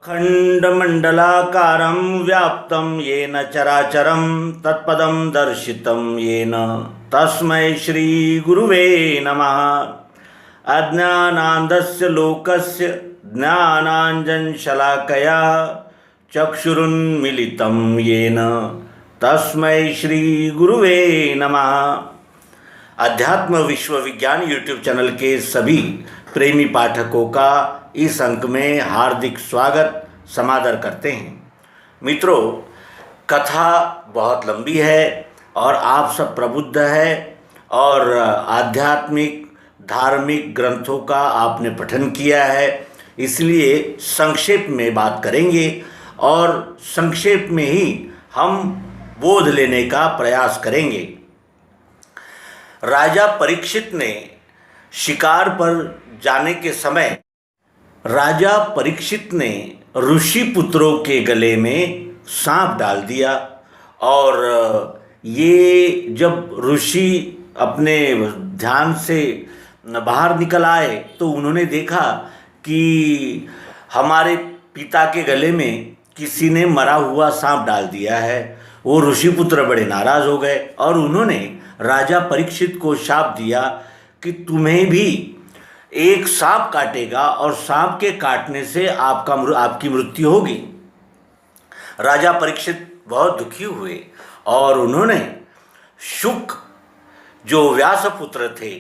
खण्डमण्डलाकारं व्याप्तं येन चराचरं तत्पदं दर्शितं येन तस्मै श्रीगुरुवे नमः। अज्ञानान्धस्य लोकस्य ज्ञानाञ्जनशलाकया चक्षुरुन्मीलितं येन तस्मै श्रीगुरुवे नमः। अध्यात्म विश्व विज्ञान यूट्यूब चैनल के सभी प्रेमी पाठकों का इस अंक में हार्दिक स्वागत समादर करते हैं। मित्रों, कथा बहुत लंबी है और आप सब प्रबुद्ध है और आध्यात्मिक धार्मिक ग्रंथों का आपने पठन किया है, इसलिए संक्षेप में बात करेंगे और संक्षेप में ही हम बोध लेने का प्रयास करेंगे। राजा परीक्षित ने शिकार पर जाने के समय राजा परीक्षित ने ऋषि पुत्रों के गले में सांप डाल दिया और ये जब ऋषि अपने ध्यान से बाहर निकल आए तो उन्होंने देखा कि हमारे पिता के गले में किसी ने मरा हुआ सांप डाल दिया है। वो ऋषिपुत्र बड़े नाराज़ हो गए और उन्होंने राजा परीक्षित को शाप दिया कि तुम्हें भी एक सांप काटेगा और सांप के काटने से आपकी मृत्यु होगी। राजा परीक्षित बहुत दुखी हुए और उन्होंने शुक जो व्यासपुत्र थे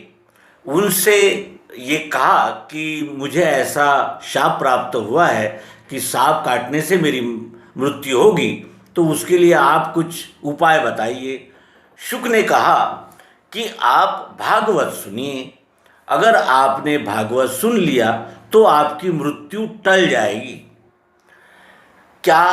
उनसे ये कहा कि मुझे ऐसा शाप प्राप्त हुआ है कि सांप काटने से मेरी मृत्यु होगी, तो उसके लिए आप कुछ उपाय बताइए। शुक ने कहा कि आप भागवत सुनिए, अगर आपने भागवत सुन लिया तो आपकी मृत्यु टल जाएगी। क्या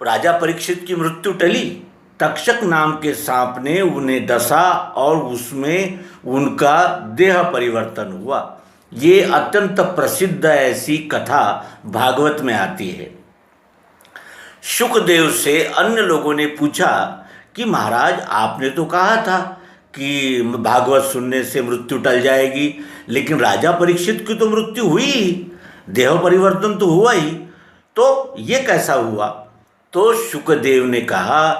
राजा परीक्षित की मृत्यु टली? तक्षक नाम के सांप ने उन्हें डसा और उसमें उनका देह परिवर्तन हुआ। ये अत्यंत प्रसिद्ध ऐसी कथा भागवत में आती है। शुकदेव से अन्य लोगों ने पूछा कि महाराज, आपने तो कहा था कि भागवत सुनने से मृत्यु टल जाएगी, लेकिन राजा परीक्षित की तो मृत्यु हुई ही, देह परिवर्तन तो हुआ ही, तो ये कैसा हुआ? तो शुकदेव ने कहा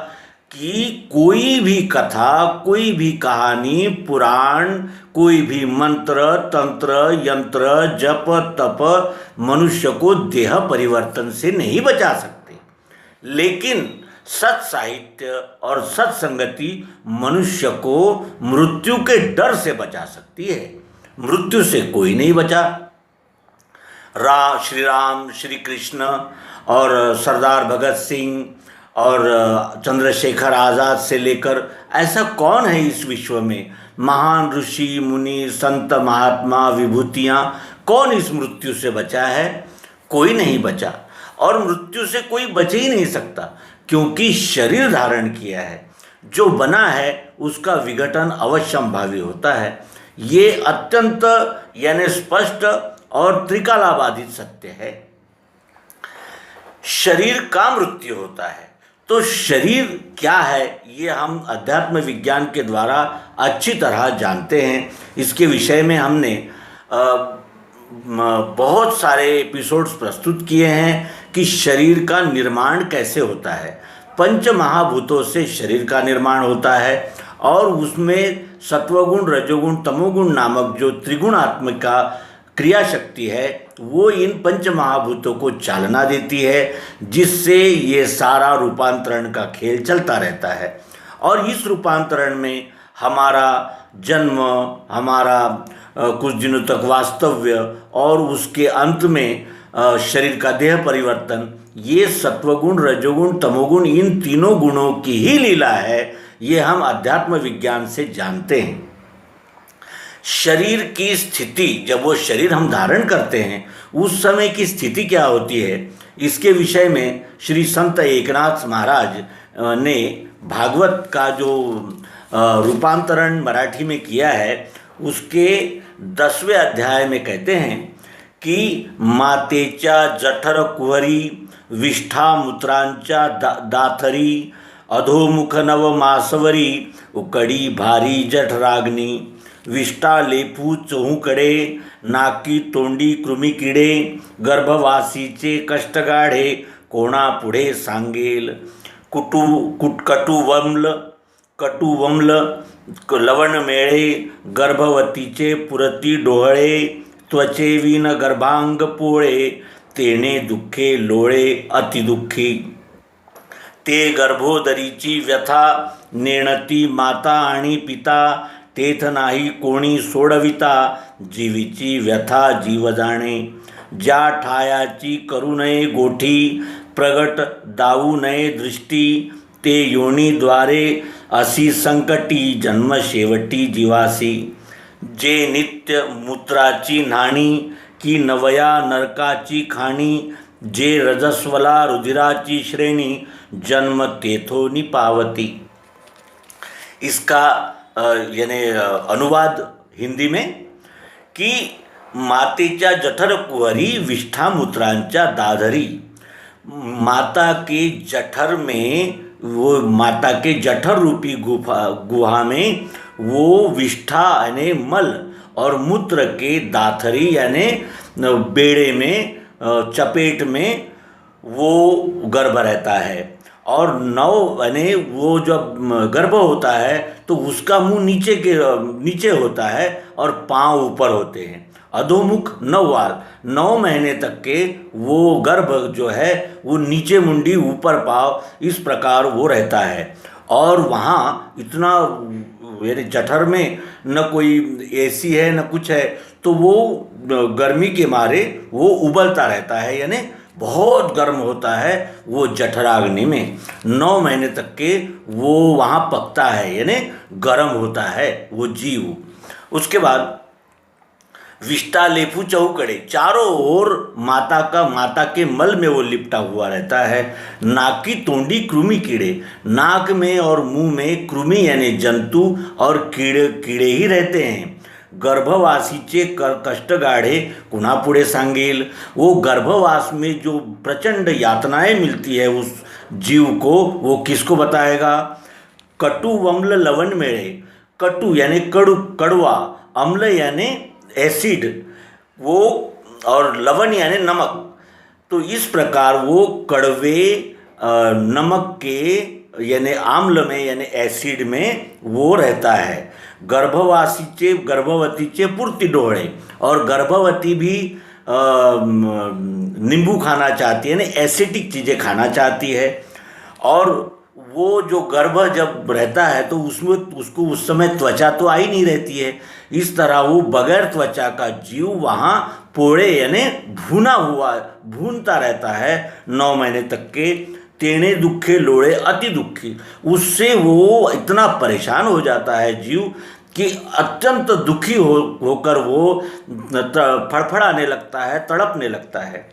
कि कोई भी कथा, कोई भी कहानी, पुराण, कोई भी मंत्र, तंत्र, यंत्र, जप, तप मनुष्य को देह परिवर्तन से नहीं बचा सकते, लेकिन सत साहित्य और सत्संगति मनुष्य को मृत्यु के डर से बचा सकती है। मृत्यु से कोई नहीं बचा। श्री राम, श्री कृष्ण और सरदार भगत सिंह और चंद्रशेखर आज़ाद से लेकर ऐसा कौन है इस विश्व में, महान ऋषि मुनि संत महात्मा विभूतियाँ, कौन इस मृत्यु से बचा है? कोई नहीं बचा और मृत्यु से कोई बच ही नहीं सकता, क्योंकि शरीर धारण किया है, जो बना है उसका विघटन अवश्यंभावी होता है। ये अत्यंत यानी स्पष्ट और त्रिकालाबाधित सत्य है। शरीर का मृत्यु होता है, तो शरीर क्या है ये हम अध्यात्म विज्ञान के द्वारा अच्छी तरह जानते हैं। इसके विषय में हमने बहुत सारे एपिसोड्स प्रस्तुत किए हैं कि शरीर का निर्माण कैसे होता है। पंच महाभूतों से शरीर का निर्माण होता है और उसमें सत्वगुण, रजोगुण, तमोगुण नामक जो त्रिगुणात्मिका क्रिया शक्ति है वो इन पंच महाभूतों को चालना देती है, जिससे ये सारा रूपांतरण का खेल चलता रहता है। और इस रूपांतरण में हमारा जन्म, हमारा कुछ दिनों तक वास्तव्य और उसके अंत में शरीर का देह परिवर्तन, ये सत्वगुण, रजोगुण, तमोगुण, इन तीनों गुणों की ही लीला है। ये हम अध्यात्म विज्ञान से जानते हैं। शरीर की स्थिति, जब वो शरीर हम धारण करते हैं उस समय की स्थिति क्या होती है, इसके विषय में श्री संत एकनाथ महाराज ने भागवत का जो रूपांतरण मराठी में किया है उसके 10वें अध्याय में कहते हैं की मातेच्या जठर कुहरी विष्ठा मूत्रांच्या दाथरी अधोमुख नव मासवरी उकडी भारी जठराग्नी विष्ठा लेपू चहूकडे, नाकी तोंडी कृमी किडे, गर्भवासीचे कष्ट गाढे, कोणापुढे सांगेल. कटुवम्ल लवण मेळे, गर्भवतीचे पुरती डोहळे, त्वचेविन गर्भांग पोळे, तेने दुःखे लोळे अतिदुःखी. ते गर्भोदरीची व्यथा, नेणती माता आणि पिता, तेथ नाही कोणी सोडविता, जीवीची व्यथा जीव जाणे. ज्या ठायाची करू नये गोठी, प्रगट दावू नये दृष्टी, ते योनीद्वारे असी संकटी, जन्म शेवटी जीवासी. जे नित्य मूत्राची न्हाणी, की नवया नरकाची खाणी, जे रजस्वला रुधिराची श्रेणी, जन्म तेथोनी पावती. इसका यानी अनुवाद हिंदी में कि मातेच्या जठर कुहरी, विष्ठा मूत्रांच्या दाधरी. माता के जठर में, वो माता के जठर रूपी गुहा में वो विष्ठा यानी मल और मूत्र के दाथरी यानी बेड़े में, चपेट में वो गर्भ रहता है. और नौ यानी वो जब गर्भ होता है तो उसका मुंह नीचे होता है और पांव ऊपर होते हैं, अधोमुख 9 वार. 9 महीने तक के वो गर्भ जो है वो नीचे मुंडी ऊपर पाँव, इस प्रकार वो रहता है. और वहाँ इतना यानी जठर में न कोई एसी है न कुछ है, तो वो गर्मी के मारे वो उबलता रहता है, यानी बहुत गर्म होता है वो जठराग्नि में. 9 महीने तक के वो वहाँ पकता है, यानी गर्म होता है वो जीव. उसके बाद विष्ठा लेपू चहूकडे, चारों ओर माता के मल में वो लिपटा हुआ रहता है. नाकी तोंडी कृमि कीड़े, नाक में और मुंह में कृमि यानी जंतु और कीड़े ही रहते हैं. गर्भवासीचे कष्ट गाढे, कुणापुढे सांगेल. वो गर्भवास में जो प्रचंड यातनाएं मिलती है उस जीव को, वो किसको बताएगा. कटुवम्ल लवण मेळे, कटु यानी कड़वा, अम्ल यानी एसिड, वो और लवण यानी नमक. तो इस प्रकार वो कड़वे नमक के यानी आम्ल में यानी एसिड में वो रहता है. गर्भवतीचे पुरती डोळे, और गर्भवती भी नींबू खाना चाहती है, यानी एसिडिक चीज़ें खाना चाहती है. और वो जो गर्भ जब रहता है तो उसमें उसको उस समय त्वचा तो आई नहीं रहती है. इस तरह वो बगैर त्वचा का जीव वहाँ पोड़े यानी भूनता रहता है 9 महीने तक के. तेने दुखे लोड़े अति दुखी, उससे वो इतना परेशान हो जाता है जीव कि अत्यंत दुखी होकर वो फड़फड़ाने लगता है, तड़पने लगता है.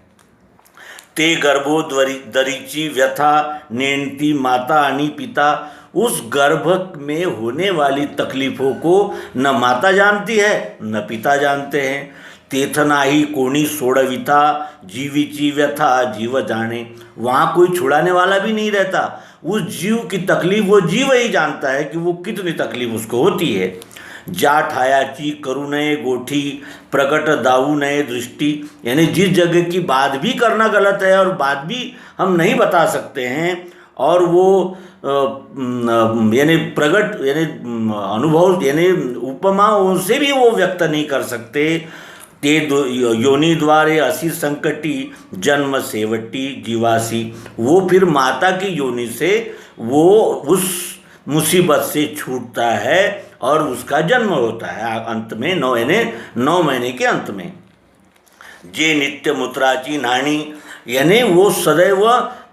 ते गर्भोदरीची व्यथा, नेणती माता आणि पिता. उस गर्भ में होने वाली तकलीफ़ों को न माता जानती है न पिता जानते हैं. तेथ नाही कोणी सोडविता, जीवीची व्यथा जीव जाने. वहाँ कोई छुड़ाने वाला भी नहीं रहता. उस जीव की तकलीफ वो जीव ही जानता है कि वो कितनी तकलीफ उसको होती है. ज्या ठायाची करू नये गोठी, प्रकट दाऊ नये दृष्टि, यानी जिस जगह की बात भी करना गलत है और बात भी हम नहीं बता सकते हैं, और वो यानी प्रकट यानी अनुभव यानी उपमाओं से भी वो व्यक्त नहीं कर सकते. ते योनि द्वारे असी संकटी, जन्म सेवटी जीवासी. वो फिर माता की योनि से वो उस मुसीबत से छूटता है और उसका जन्म होता है अंत में 9 महीने के अंत में. जे नित्य मूत्राची न्हाणी, यानी वो सदैव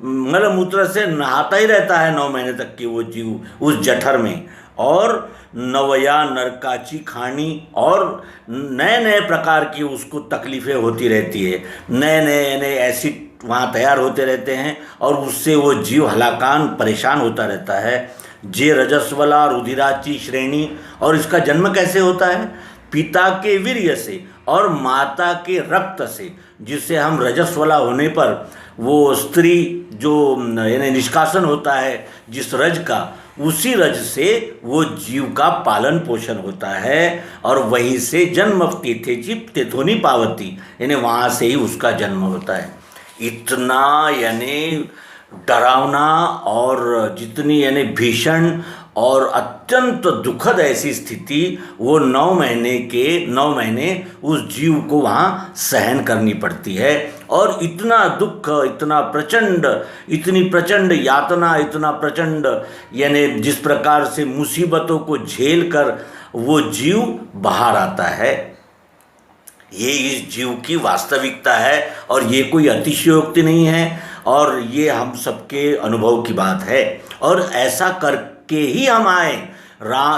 मलमूत्र से नहाता ही रहता है 9 महीने तक की वो जीव उस जठर में. और नवया नरकाची खानी, और नए नए प्रकार की उसको तकलीफ़ें होती रहती है. नए नए एसिड वहाँ तैयार होते रहते हैं और उससे वो जीव हलाकान परेशान होता रहता है. जे रजस्वला रुधिराची श्रेणी, और इसका जन्म कैसे होता है. पिता के वीर्य से और माता के रक्त से, जिससे हम रजस्वला होने पर वो स्त्री जो यानी निष्कासन होता है जिस रज का, उसी रज से वो जीव का पालन पोषण होता है और वहीं से जन्म तीर्थेची तेथोनी पावती, यानी वहाँ से ही उसका जन्म होता है। इतना यानी डरावना और जितनी यानी भीषण और अत्यंत दुखद ऐसी स्थिति वो 9 महीने उस जीव को वहाँ सहन करनी पड़ती है। और इतना दुख, इतनी प्रचंड यातना, इतना प्रचंड यानी जिस प्रकार से मुसीबतों को झेल कर वो जीव बाहर आता है, ये इस जीव की वास्तविकता है और ये कोई अतिशयोक्ति नहीं है और ये हम सबके अनुभव की बात है। और ऐसा करके ही हम आए।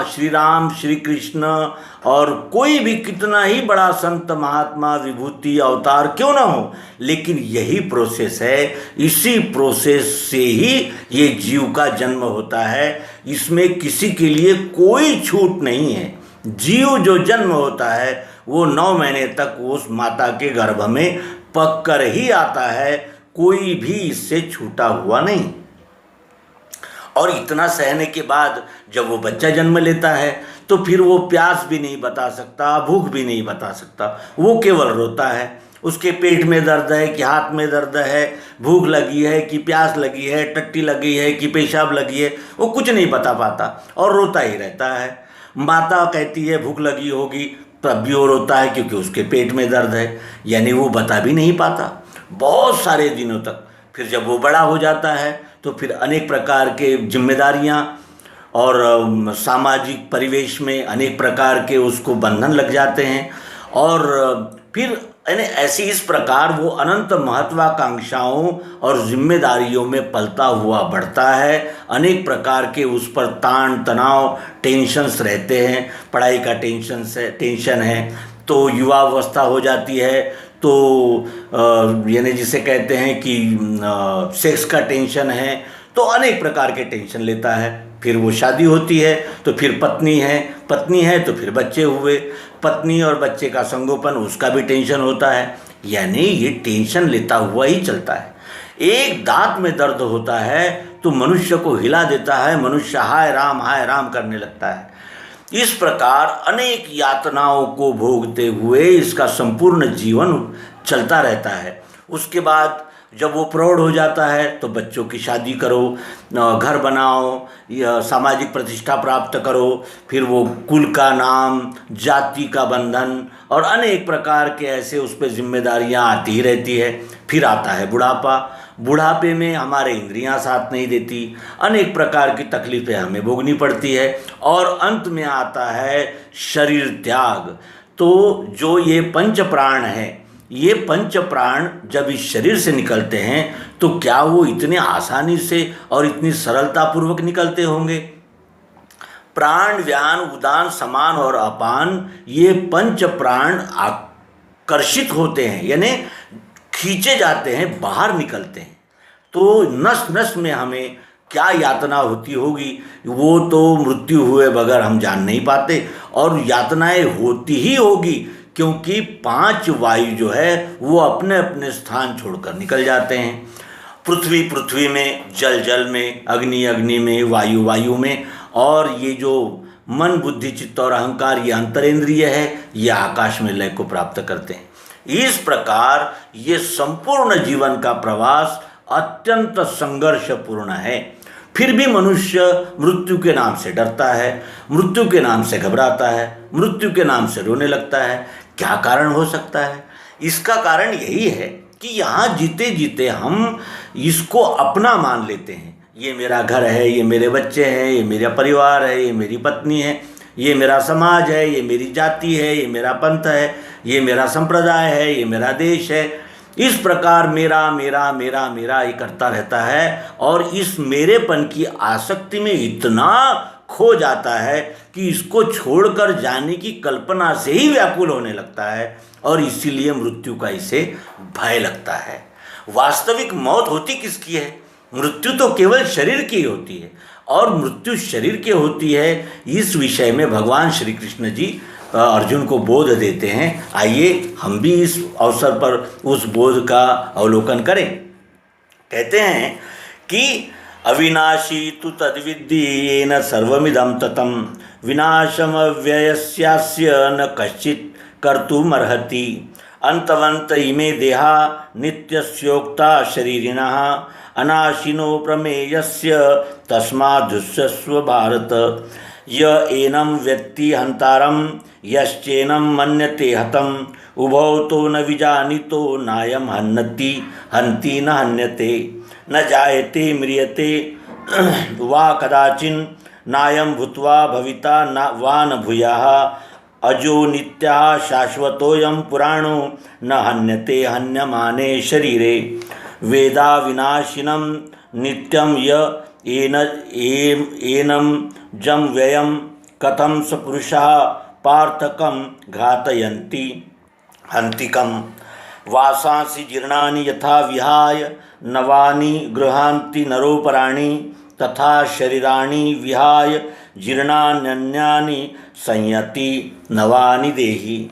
श्री राम, श्री कृष्ण और कोई भी कितना ही बड़ा संत, महात्मा, विभूति, अवतार क्यों ना हो, लेकिन यही प्रोसेस है। इसी प्रोसेस से ही ये जीव का जन्म होता है। इसमें किसी के लिए कोई छूट नहीं है। जीव जो जन्म होता है वो 9 महीने तक उस माता के गर्भ में पक कर ही आता है, कोई भी इससे छूटा हुआ नहीं। और इतना सहने के बाद जब वो बच्चा जन्म लेता है तो फिर वो प्यास भी नहीं बता सकता, भूख भी नहीं बता सकता, वो केवल रोता है। उसके पेट में दर्द है कि हाथ में दर्द है, भूख लगी है कि प्यास लगी है, टट्टी लगी है कि पेशाब लगी है, वो कुछ नहीं बता पाता और रोता ही रहता है। माता कहती है भूख लगी होगी, तब भी वो रोता है क्योंकि उसके पेट में दर्द है, यानी वो बता भी नहीं पाता बहुत सारे दिनों तक। फिर जब वो बड़ा हो जाता है तो फिर अनेक प्रकार के जिम्मेदारियां और सामाजिक परिवेश में अनेक प्रकार के उसको बंधन लग जाते हैं और फिर यानी ऐसी इस प्रकार वो अनंत महत्वाकांक्षाओं और जिम्मेदारियों में पलता हुआ बढ़ता है। अनेक प्रकार के उस पर ताण तनाव टेंशन्स रहते हैं। पढ़ाई का टेंशन है तो युवावस्था हो जाती है तो यानी जिसे कहते हैं कि सेक्स का टेंशन है, तो अनेक प्रकार के टेंशन लेता है। फिर वो शादी होती है तो फिर पत्नी है तो फिर बच्चे हुए, पत्नी और बच्चे का संगोपन, उसका भी टेंशन होता है। यानी ये टेंशन लेता हुआ ही चलता है। एक दांत में दर्द होता है तो मनुष्य को हिला देता है, मनुष्य हाय राम करने लगता है। इस प्रकार अनेक यातनाओं को भोगते हुए इसका संपूर्ण जीवन चलता रहता है। उसके बाद जब वो प्रौढ़ हो जाता है तो बच्चों की शादी करो, घर बनाओ, सामाजिक प्रतिष्ठा प्राप्त करो, फिर वो कुल का नाम, जाति का बंधन और अनेक प्रकार के ऐसे उस पर जिम्मेदारियां आती ही रहती है। फिर आता है बुढ़ापे में हमारे इंद्रियां साथ नहीं देती, अनेक प्रकार की तकलीफ़ें हमें भोगनी पड़ती है और अंत में आता है शरीर त्याग। तो जो ये पंच प्राण है, ये पंच प्राण जब इस शरीर से निकलते हैं तो क्या वो इतने आसानी से और इतनी सरलतापूर्वक निकलते होंगे? प्राण, व्यान, उदान, समान और अपान, ये पंच प्राण आकर्षित होते हैं, यानी खींचे जाते हैं, बाहर निकलते हैं। तो नस नस में हमें क्या यातना होती होगी वो तो मृत्यु हुए बगैर हम जान नहीं पाते, और यातनाएं होती ही होगी क्योंकि 5 वायु जो है वो अपने अपने स्थान छोड़कर निकल जाते हैं। पृथ्वी में, जल में, अग्नि में, वायु में, और ये जो मन, बुद्धि, चित्त और अहंकार, ये अंतरेंद्रिय है, ये आकाश में लय को प्राप्त करते हैं। इस प्रकार ये संपूर्ण जीवन का प्रवास अत्यंत संघर्षपूर्ण है। फिर भी मनुष्य मृत्यु के नाम से डरता है, मृत्यु के नाम से घबराता है, मृत्यु के नाम से रोने लगता है। क्या कारण हो सकता है? इसका कारण यही है कि यहाँ जीते जीते हम इसको अपना मान लेते हैं। ये मेरा घर है, ये मेरे बच्चे हैं, ये मेरा परिवार है, ये मेरी पत्नी है, ये मेरा समाज है, ये मेरी जाति है, ये मेरा पंथ है, ये मेरा संप्रदाय है, ये मेरा देश है। इस प्रकार मेरा ये करता रहता है और इस मेरेपन की आसक्ति में इतना खो जाता है कि इसको छोड़कर जाने की कल्पना से ही व्याकुल होने लगता है और इसीलिए मृत्यु का इसे भय लगता है। वास्तविक मौत होती किसकी है? मृत्यु तो केवल शरीर की होती है और मृत्यु शरीर की होती है। इस विषय में भगवान श्री कृष्ण जी अर्जुन को बोध देते हैं। आइए हम भी इस अवसर पर उस बोध का अवलोकन करें। कहते हैं कि अविनाशी तु तद्विद्धि येन सर्वमिदं ततं विनाशमव्ययस्यास्य न कश्चित् कर्तुमर्हति। अंतवंत इमे देहा नित्यस्योक्ता शरीरिणः अनाशिनो प्रमेयस्य तस्माद्धुष्यस्व भारत। य एनं व्यक्ति हंतारं यश्चेनं मन्यते हतम् उभौ तो न विजानीतो नायं हन्ति हन्ति न हन्यते न जायते म्रियते वा कदाचिन् नायं भूत्वा भविता न वा न भूयाः अजो नित्यः शाश्वतोऽयं पुराणो न हन्यते हन्यमाने शरीरे। वेदा विनाशिनं नित्यं य एनं जं व्ययं कथं स पुरुषः पार्थकं घातयन्ति हन्तिकं। वासांसि जीर्णानि यथा विहाय नवानि गृहान्ति नरोपराणि तथा शरीराणि विहाय जीर्णान्यन्यानि संयति नवानि देहि।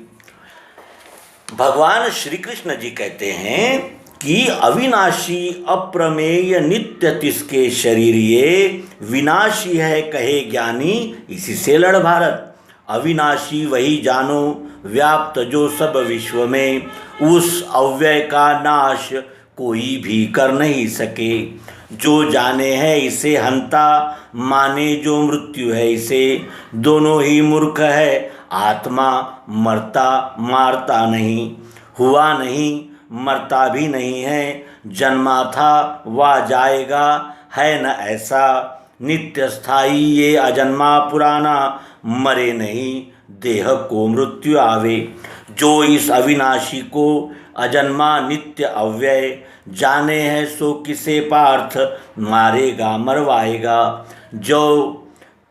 भगवान श्री कृष्ण जी कहते हैं कि अविनाशी अप्रमेय नित्य तिसके शरीर ये विनाशी है कहे ज्ञानी इसी से लड़ भारत। अविनाशी वही जानो व्याप्त जो सब विश्व में उस अव्यय का नाश कोई भी कर नहीं सके। जो जाने है इसे हंता माने जो मृत्यु है इसे दोनों ही मूर्ख है। आत्मा मरता मारता नहीं हुआ नहीं मरता भी नहीं है जन्मा था वा जाएगा है न ऐसा नित्य स्थायी ये अजन्मा पुराना मरे नहीं देह को मृत्यु आवे। जो इस अविनाशी को अजन्मा नित्य अव्यय जाने है सो किसे पार्थ मारेगा मरवाएगा। जो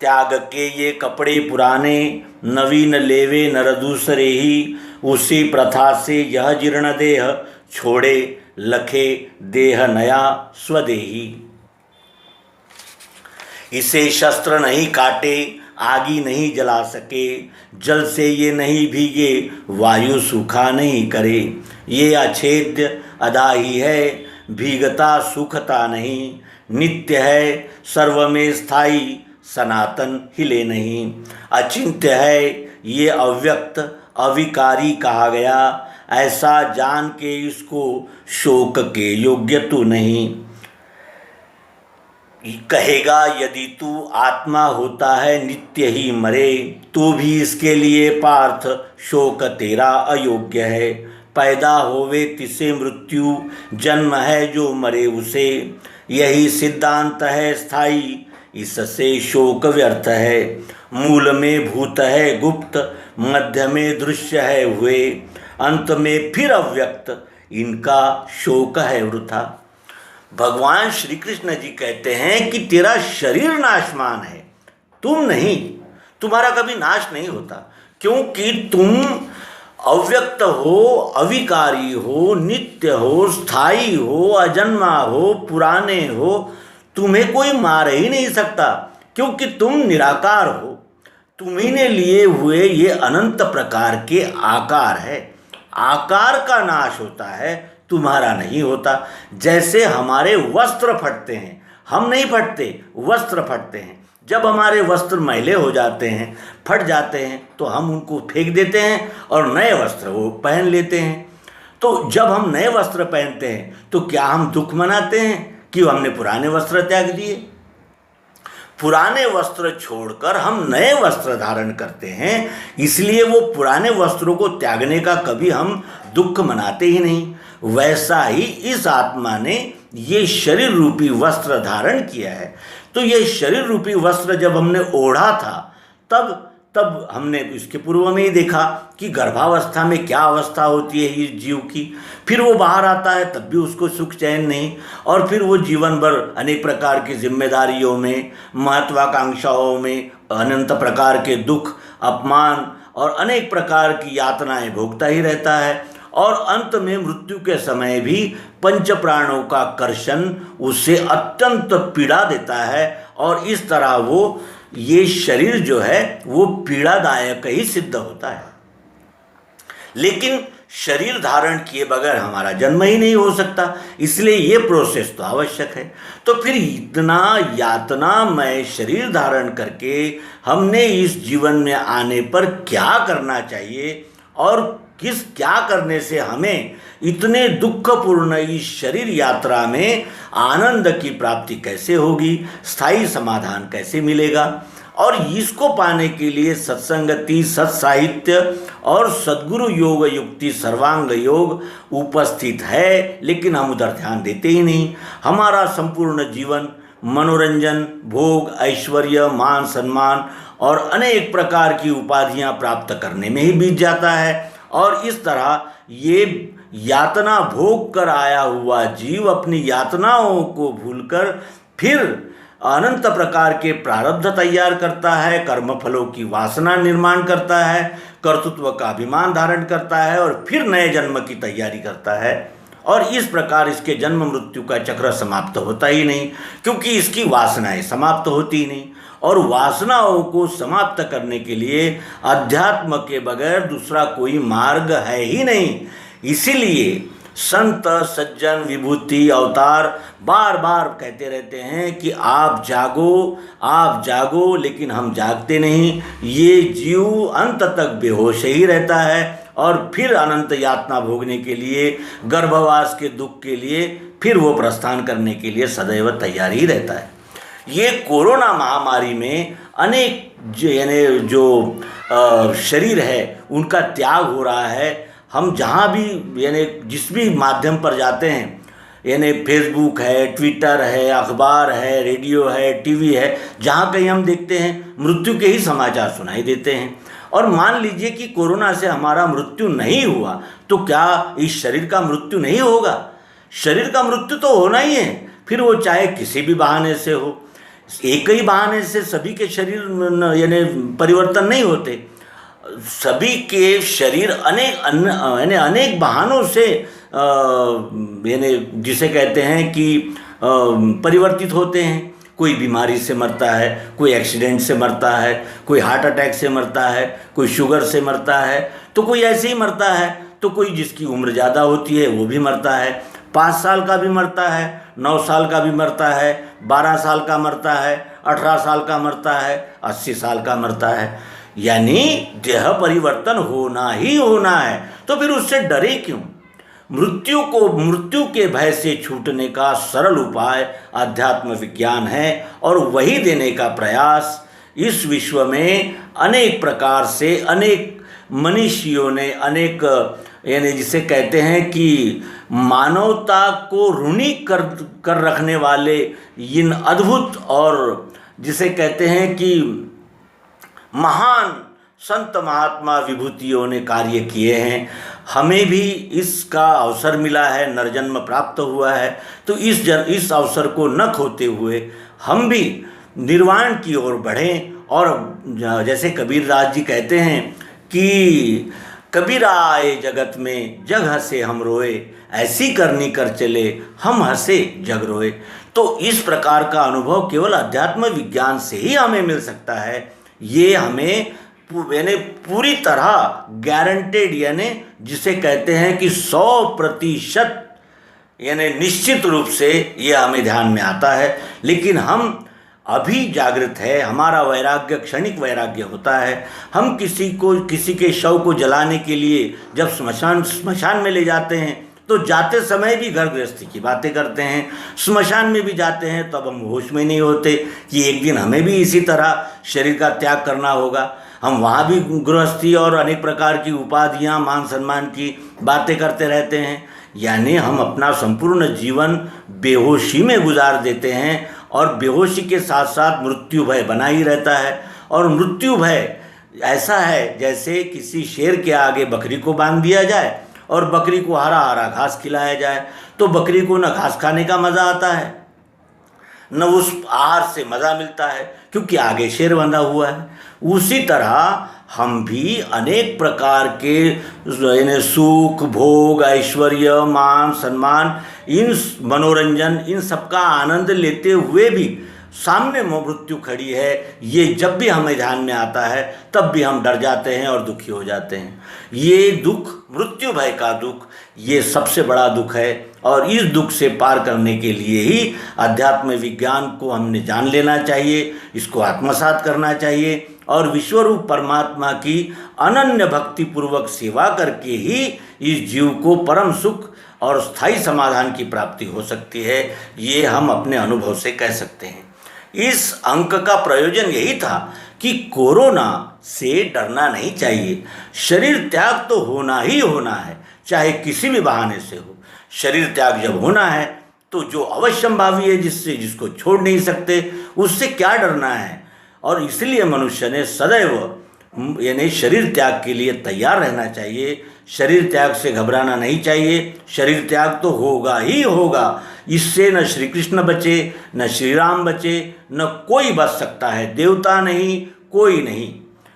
त्याग के ये कपड़े पुराने नवीन लेवे नर दूसरे ही उसी प्रथा से यह जीर्ण देह छोड़े लखे देह नया स्वदेही। इसे शस्त्र नहीं काटे आगी नहीं जला सके जल से ये नहीं भीगे वायु सूखा नहीं करे। ये अछेद्य अदाही है भीगता सूखता नहीं नित्य है सर्व में स्थायी सनातन हिले नहीं। अचिंत्य है ये अव्यक्त अविकारी कहा गया ऐसा जान के इसको शोक के योग्य तू नहीं। कहेगा यदि तू आत्मा होता है नित्य ही मरे तो भी इसके लिए पार्थ शोक तेरा अयोग्य है। पैदा होवे तिसे मृत्यु जन्म है जो मरे उसे यही सिद्धांत है स्थायी इससे शोक व्यर्थ है। मूल में भूत है गुप्त मध्य में दृश्य है हुए अंत में फिर अव्यक्त इनका शोक है वृथा। भगवान श्री कृष्ण जी कहते हैं कि तेरा शरीर नाशमान है तुम नहीं तुम्हारा कभी नाश नहीं होता क्योंकि तुम अव्यक्त हो अविकारी हो नित्य हो स्थायी हो अजन्मा हो पुराने हो। तुम्हें कोई मार ही नहीं सकता क्योंकि तुम निराकार हो। तुम्ही ने लिए हुए ये अनंत प्रकार के आकार है। आकार का नाश होता है तुम्हारा नहीं होता। जैसे हमारे वस्त्र फटते हैं हम नहीं फटते वस्त्र फटते हैं। जब हमारे वस्त्र मैले हो जाते हैं फट जाते हैं तो हम उनको फेंक देते हैं और नए वस्त्र वो पहन लेते हैं। तो जब हम नए वस्त्र पहनते हैं तो क्या हम दुख मनाते हैं कि हमने पुराने वस्त्र त्याग दिए? पुराने वस्त्र छोड़कर हम नए वस्त्र धारण करते हैं इसलिए वो पुराने वस्त्रों को त्यागने का कभी हम दुख मनाते ही नहीं। वैसा ही इस आत्मा ने ये शरीर रूपी वस्त्र धारण किया है। तो ये शरीर रूपी वस्त्र जब हमने ओढ़ा था तब हमने इसके पूर्व में ही देखा कि गर्भावस्था में क्या अवस्था होती है इस जीव की। फिर वो बाहर आता है तब भी उसको सुख चैन नहीं और फिर वो जीवन भर अनेक प्रकार की जिम्मेदारियों में महत्वाकांक्षाओं में अनंत प्रकार के दुख अपमान और अनेक प्रकार की यातनाएं भोगता ही रहता है। और अंत में मृत्यु के समय भी पंच प्राणों का कर्षण उसे अत्यंत पीड़ा देता है और इस तरह वो ये शरीर जो है वो पीड़ादायक ही सिद्ध होता है। लेकिन शरीर धारण किए बगैर हमारा जन्म ही नहीं हो सकता, इसलिए ये प्रोसेस तो आवश्यक है। तो फिर इतना यातनामय शरीर धारण करके हमने इस जीवन में आने पर क्या करना चाहिए और क्या करने से हमें इतने दुखपूर्ण इस शरीर यात्रा में आनंद की प्राप्ति कैसे होगी, स्थायी समाधान कैसे मिलेगा। और इसको पाने के लिए सत्संगति, सत्साहित्य और सद्गुरु योग युक्ति सर्वांग योग उपस्थित है, लेकिन हम उधर ध्यान देते ही नहीं। हमारा संपूर्ण जीवन मनोरंजन, भोग, ऐश्वर्य, मान सम्मान और अनेक प्रकार की उपाधियां प्राप्त करने में ही बीत जाता है। और इस तरह ये यातना भोग कर आया हुआ जीव अपनी यातनाओं को भूलकर फिर अनंत प्रकार के प्रारब्ध तैयार करता है, कर्मफलों की वासना निर्माण करता है, कर्तृत्व का अभिमान धारण करता है और फिर नए जन्म की तैयारी करता है। और इस प्रकार इसके जन्म मृत्यु का चक्र समाप्त होता ही नहीं, क्योंकि इसकी वासनाएं समाप्त होती ही नहीं। और वासनाओं को समाप्त करने के लिए अध्यात्म के बगैर दूसरा कोई मार्ग है ही नहीं। इसीलिए संत, सज्जन, विभूति, अवतार बार बार कहते रहते हैं कि आप जागो, आप जागो, लेकिन हम जागते नहीं। ये जीव अंत तक बेहोश ही रहता है और फिर अनंत यातना भोगने के लिए, गर्भवास के दुख के लिए फिर वो प्रस्थान करने के लिए सदैव तैयार ही रहता है। ये कोरोना महामारी में अनेक यानी जो शरीर है उनका त्याग हो रहा है। हम जहाँ भी यानी जिस भी माध्यम पर जाते हैं, यानी फेसबुक है, ट्विटर है, अखबार है, रेडियो है, टीवी है, जहाँ कहीं हम देखते हैं मृत्यु के ही समाचार सुनाई देते हैं। और मान लीजिए कि कोरोना से हमारा मृत्यु नहीं हुआ, तो क्या इस शरीर का मृत्यु नहीं होगा? शरीर का मृत्यु तो होना ही है, फिर वो चाहे किसी भी बहाने से हो। एक ही बहाने से सभी के शरीर यानी परिवर्तन नहीं होते। सभी के शरीर अनेक बहानों से यानी जिसे कहते हैं कि परिवर्तित होते हैं। कोई बीमारी से मरता है, कोई एक्सीडेंट से मरता है, कोई हार्ट अटैक से मरता है, कोई शुगर से मरता है, तो कोई ऐसे ही मरता है, तो कोई जिसकी उम्र ज़्यादा होती है वो भी मरता है। 5 साल का भी मरता है, 9 साल का भी मरता है, 12 साल का मरता है, 18 साल का मरता है, 80 साल का मरता है। यानी देह परिवर्तन होना ही होना है, तो फिर उससे डरे क्यों? मृत्यु के भय से छूटने का सरल उपाय अध्यात्म विज्ञान है और वही देने का प्रयास इस विश्व में अनेक प्रकार से अनेक मनीषियों ने, अनेक यानी जिसे कहते हैं कि मानवता को ऋणी कर रखने वाले इन अद्भुत और जिसे कहते हैं कि महान संत महात्मा विभूतियों ने कार्य किए हैं। हमें भी इसका अवसर मिला है, नरजन्म प्राप्त हुआ है, तो इस अवसर को न खोते हुए हम भी निर्वाण की ओर बढ़ें। और जैसे कबीरदास जी कहते हैं कि कबीरा आए जगत में जग हंसे हम रोए, ऐसी करनी कर चले हम हंसे जग रोए। तो इस प्रकार का अनुभव केवल अध्यात्म विज्ञान से ही हमें मिल सकता है। ये हमें यानी पूरी तरह गारंटेड, यानी जिसे कहते हैं कि 100% यानी निश्चित रूप से ये हमें ध्यान में आता है। लेकिन हम अभी जागृत है, हमारा वैराग्य क्षणिक वैराग्य होता है। हम किसी के शव को जलाने के लिए जब स्मशान में ले जाते हैं तो जाते समय भी घर गृहस्थी की बातें करते हैं, स्मशान में भी जाते हैं तब हम होश में नहीं होते कि एक दिन हमें भी इसी तरह शरीर का त्याग करना होगा। हम वहाँ भी गृहस्थी और अनेक प्रकार की उपाधियाँ, मान सम्मान की बातें करते रहते हैं। यानी हम अपना संपूर्ण जीवन बेहोशी में गुजार देते हैं और बेहोशी के साथ साथ मृत्यु भय बना ही रहता है। और मृत्यु भय ऐसा है जैसे किसी शेर के आगे बकरी को बांध दिया जाए और बकरी को हरा हरा घास खिलाया जाए, तो बकरी को न घास खाने का मज़ा आता है न उस आहार से मज़ा मिलता है, क्योंकि आगे शेर बंधा हुआ है। उसी तरह हम भी अनेक प्रकार के सुख, भोग, ऐश्वर्य, मान सम्मान, इन मनोरंजन, इन सब का आनंद लेते हुए भी सामने मृत्यु खड़ी है, ये जब भी हमें ध्यान में आता है तब भी हम डर जाते हैं और दुखी हो जाते हैं। ये दुख, मृत्यु भय का दुख, ये सबसे बड़ा दुख है और इस दुख से पार करने के लिए ही अध्यात्म विज्ञान को हमने जान लेना चाहिए, इसको आत्मसात करना चाहिए और विश्वरूप परमात्मा की अनन्य भक्ति पूर्वक सेवा करके ही इस जीव को परम सुख और स्थायी समाधान की प्राप्ति हो सकती है। ये हम अपने अनुभव से कह सकते हैं। इस अंक का प्रयोजन यही था कि कोरोना से डरना नहीं चाहिए। शरीर त्याग तो होना ही होना है, चाहे किसी भी बहाने से हो। शरीर त्याग जब होना है तो जो अवश्यंभावी है, जिसको छोड़ नहीं सकते, उससे क्या डरना है। और इसलिए मनुष्य ने सदैव यानी शरीर त्याग के लिए तैयार रहना चाहिए। शरीर त्याग से घबराना नहीं चाहिए। शरीर त्याग तो होगा ही होगा। इससे न श्री कृष्ण बचे, न श्री राम बचे, न कोई बच सकता है। देवता नहीं, कोई नहीं।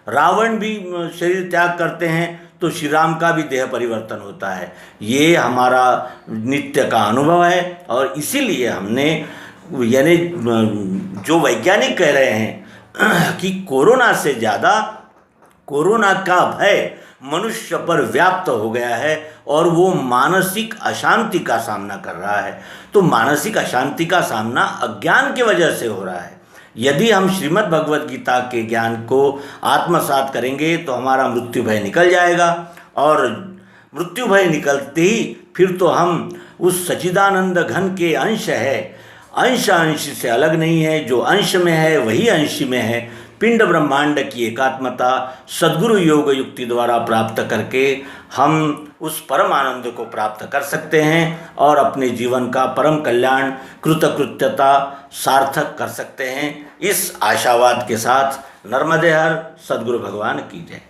रावण भी शरीर त्याग करते हैं तो श्री राम का भी देह परिवर्तन होता है। ये हमारा नित्य का अनुभव है और इसीलिए हमने यानी जो वैज्ञानिक कह रहे हैं कि कोरोना से ज़्यादा कोरोना का भय मनुष्य पर व्याप्त हो गया है और वो मानसिक अशांति का सामना कर रहा है। तो मानसिक अशांति का सामना अज्ञान की वजह से हो रहा है। यदि हम श्रीमद् भगवद गीता के ज्ञान को आत्मसात करेंगे तो हमारा मृत्यु भय निकल जाएगा और मृत्यु भय निकलते ही फिर तो हम उस सच्चिदानंद घन के अंश है। अंश अंश से अलग नहीं है, जो अंश में है वही अंश में है। पिंड ब्रह्मांड की एकात्मता सद्गुरु योग युक्ति द्वारा प्राप्त करके हम उस परम आनंद को प्राप्त कर सकते हैं और अपने जीवन का परम कल्याण कृतकृत्यता सार्थक कर सकते हैं। इस आशावाद के साथ नर्मदे हर सद्गुरु भगवान की जय।